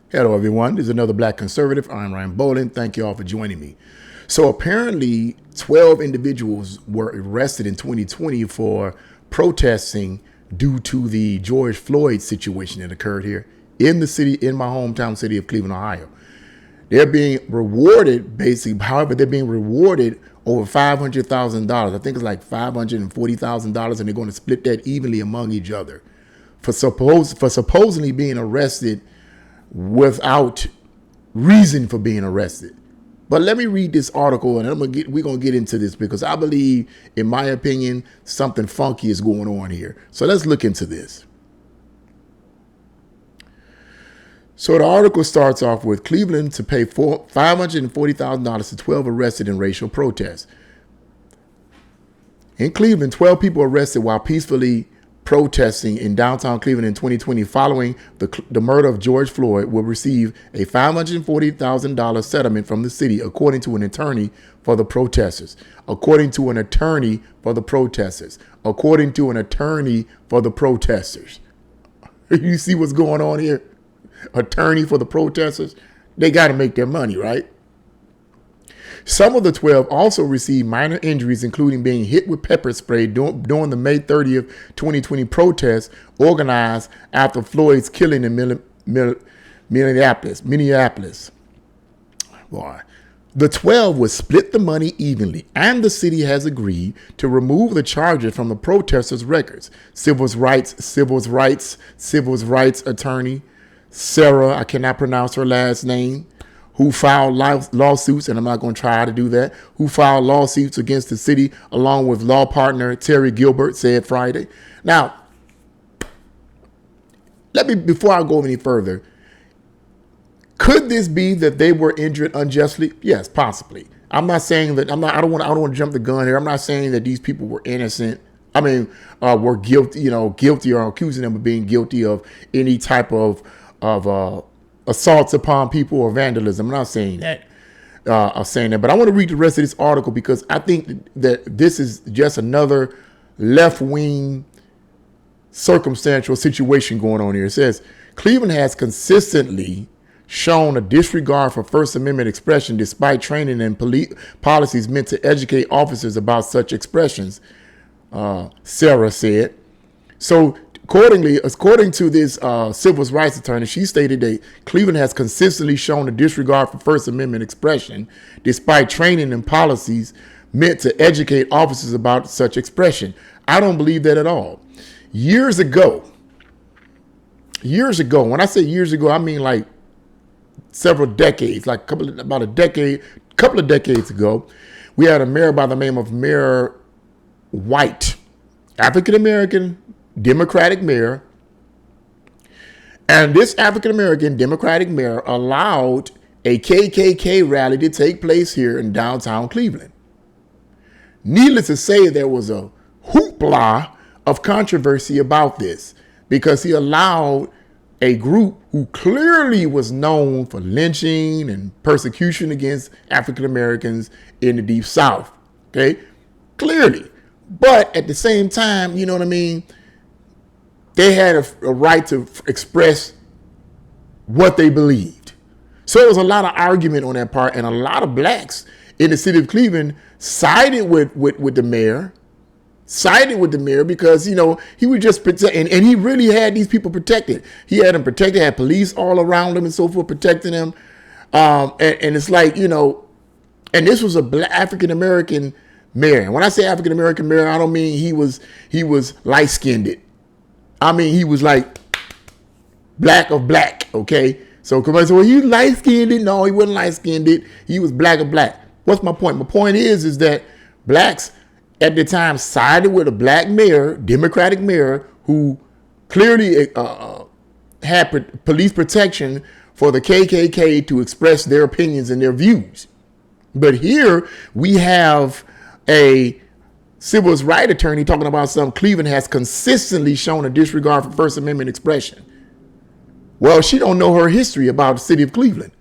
Hello, everyone. This is another Black Conservative. I'm Ryan Bolin. Thank you all for joining me. So apparently 12 individuals were arrested in 2020 for protesting due to the George Floyd situation that occurred here in the city, in my hometown city of Cleveland, Ohio. They're being rewarded, basically, however, they're being rewarded over $500,000. I think it's like $540,000, and they're going to split that evenly among each other for supposedly being arrested without reason for being arrested. But let me read this article, and we're gonna get into this because I believe, in my opinion, something funky is going on here. So let's look into this. So the article starts off with Cleveland to pay $540,000 to 12 arrested in racial protests. In Cleveland, 12 people arrested while peacefully protesting in downtown Cleveland in 2020 following the murder of George Floyd will receive a $540,000 settlement from the city, according to an attorney for the protesters. According to an attorney for the protesters. According to an attorney for the protesters. You see what's going on here? Attorney for the protesters. They got to make their money, right? Some of the 12 also received minor injuries, including being hit with pepper spray during the May 30th, 2020 protests organized after Floyd's killing in Minneapolis. Boy. The 12 would split the money evenly, and the city has agreed to remove the charges from the protesters' records. Civil rights attorney Sarah, I cannot pronounce her last name, who filed lawsuits, and I'm not going to try to do that, who filed lawsuits against the city along with law partner Terry Gilbert, said Friday. Now, before I go any further, could this be that they were injured unjustly? Yes, possibly. I'm not saying that, I don't want to jump the gun here. I'm not saying that these people were innocent. Were guilty or accusing them of being guilty of any type of assaults upon people or vandalism. I'm not saying that. But I want to read the rest of this article because I think that this is just another left-wing circumstantial situation going on here. It says, Cleveland has consistently shown a disregard for First Amendment expression despite training and policies meant to educate officers about such expressions, Sarah said. So according to this civil rights attorney, she stated that Cleveland has consistently shown a disregard for First Amendment expression despite training and policies meant to educate officers about such expression. I don't believe that at all. Years ago, when I say years ago, I mean like several decades, like couple of decades ago, we had a mayor by the name of Mayor White, African-American, Democratic mayor. And this African-American Democratic mayor allowed a KKK rally to take place here in downtown Cleveland. Needless to say, there was a hoopla of controversy about this because he allowed a group who clearly was known for lynching and persecution against African-Americans in the Deep South. Okay, clearly. But at the same time, you know what I mean? They had a right to express what they believed. So there was a lot of argument on that part, and a lot of blacks in the city of Cleveland sided with the mayor, because, you know, he was just protecting, and he really had these people protected. He had them protected, had police all around him and so forth protecting them. And it's like, you know, and this was a black African-American mayor. And when I say African-American mayor, I don't mean he was light-skinned. I mean, he was like black of black, okay? So somebody said, well, he's light-skinned. No, he wasn't light-skinned. He was black of black. What's my point? My point is that blacks at the time sided with a black mayor, Democratic mayor, who clearly had police protection for the KKK to express their opinions and their views. But here we have a civil rights attorney talking about something Cleveland has consistently shown a disregard for First Amendment expression. Well, she don't know her history about the city of Cleveland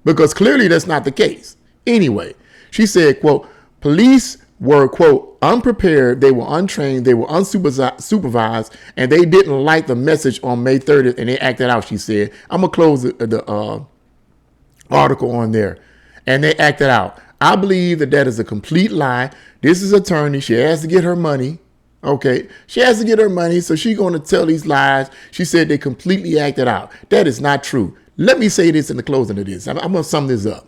because clearly that's not the case. Anyway, she said, quote, police were, quote, unprepared, they were untrained, they were unsupervised, and they didn't like the message on May 30th, and they acted out, she said. I'm going to close the article on there. And they acted out. I believe that is a complete lie. This is attorney. She has to get her money. Okay. She has to get her money, so she's going to tell these lies. She said they completely acted out. That is not true. Let me say this in the closing of this. I'm going to sum this up.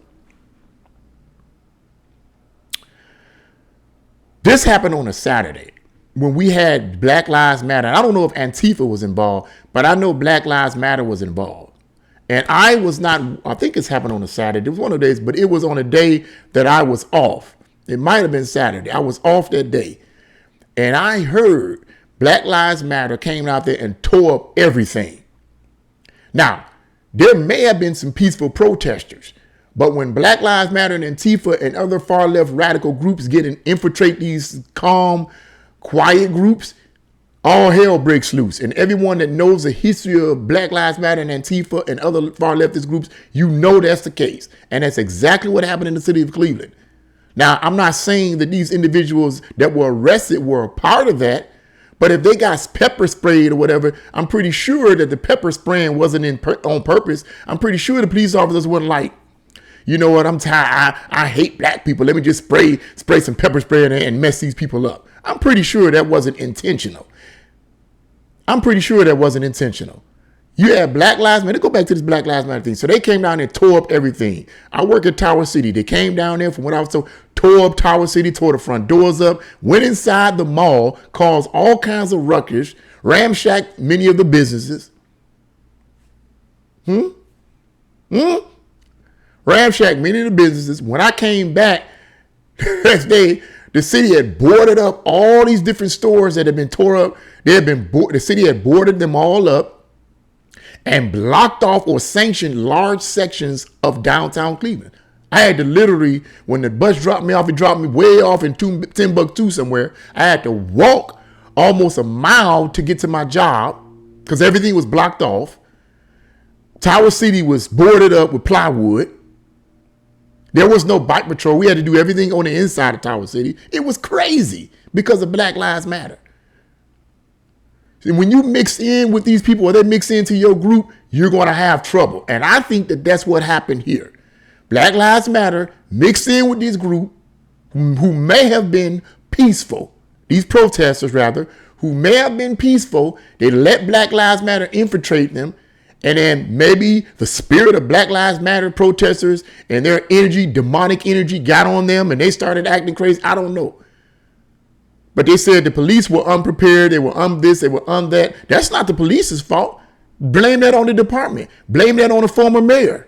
This happened on a Saturday when we had Black Lives Matter. I don't know if Antifa was involved, but I know Black Lives Matter was involved. And I was not, I think it's happened on a Saturday. It was one of the days, but it was on a day that I was off. It might have been Saturday. I was off that day. And I heard Black Lives Matter came out there and tore up everything. Now, there may have been some peaceful protesters. But when Black Lives Matter and Antifa and other far left radical groups get and infiltrate these calm, quiet groups, all hell breaks loose. And everyone that knows the history of Black Lives Matter and Antifa and other far leftist groups, you know that's the case. And that's exactly what happened in the city of Cleveland. Now, I'm not saying that these individuals that were arrested were a part of that. But if they got pepper sprayed or whatever, I'm pretty sure that the pepper spraying wasn't on purpose. I'm pretty sure the police officers weren't like, you know what, I'm tired. I hate black people. Let me just spray some pepper spray in there and mess these people up. I'm pretty sure that wasn't intentional. I'm pretty sure that wasn't intentional. You had Black Lives Matter. Let's go back to this Black Lives Matter thing. So they came down and tore up everything. I work at Tower City. They came down there, from what I was told, tore up Tower City, tore the front doors up, went inside the mall, caused all kinds of ruckus, ramshacked many of the businesses. Ramshacked many of the businesses. When I came back next day, the city had boarded up all these different stores that had been tore up. The city had boarded them all up and blocked off or sanctioned large sections of downtown Cleveland. I had to literally, when the bus dropped me off, it dropped me way off in Timbuktu somewhere. I had to walk almost a mile to get to my job because everything was blocked off. Tower City was boarded up with plywood. There was no bike patrol. We had to do everything on the inside of Tower City. It was crazy because of Black Lives Matter. And when you mix in with these people or they mix into your group, you're going to have trouble. And I think that that's what happened here. Black Lives Matter mixed in with this group who may have been peaceful. These protesters, rather, who may have been peaceful. They let Black Lives Matter infiltrate them. And then maybe the spirit of Black Lives Matter protesters and their energy, demonic energy, got on them and they started acting crazy. I don't know. But they said the police were unprepared. They were this, they were that. That's not the police's fault. Blame that on the department. Blame that on the former mayor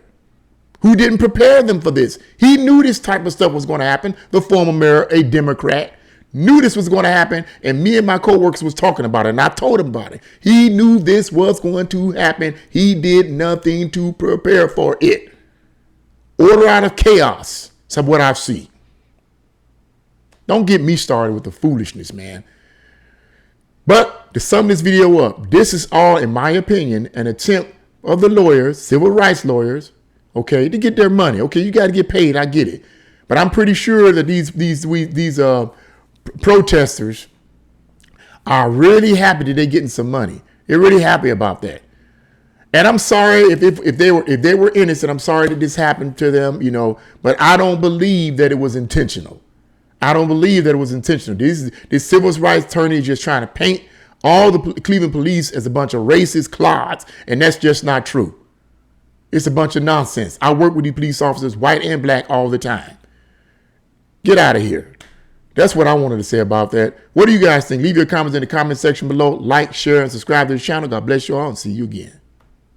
who didn't prepare them for this. He knew this type of stuff was going to happen. The former mayor, a Democrat, knew this was going to happen, and me and my coworkers was talking about it, and I told him about it. He knew this was going to happen. He did nothing to prepare for it. Order out of chaos. That's what I see. Don't get me started with the foolishness, man. But to sum this video up, this is all, in my opinion, an attempt of the lawyers, civil rights lawyers, okay, to get their money. Okay, you got to get paid. I get it. But I'm pretty sure that these protesters are really happy that they're getting some money. They're really happy about that. And I'm sorry if they were innocent. I'm sorry that this happened to them, you know, but I don't believe that it was intentional. I don't believe that it was intentional. This civil rights attorney is just trying to paint all the Cleveland police as a bunch of racist clods, and that's just not true. It's a bunch of nonsense. I work with these police officers, white and black, all the time. Get out of here. That's what I wanted to say about that. What do you guys think? Leave your comments in the comment section below. Like, share, and subscribe to the channel. God bless you all and see you again.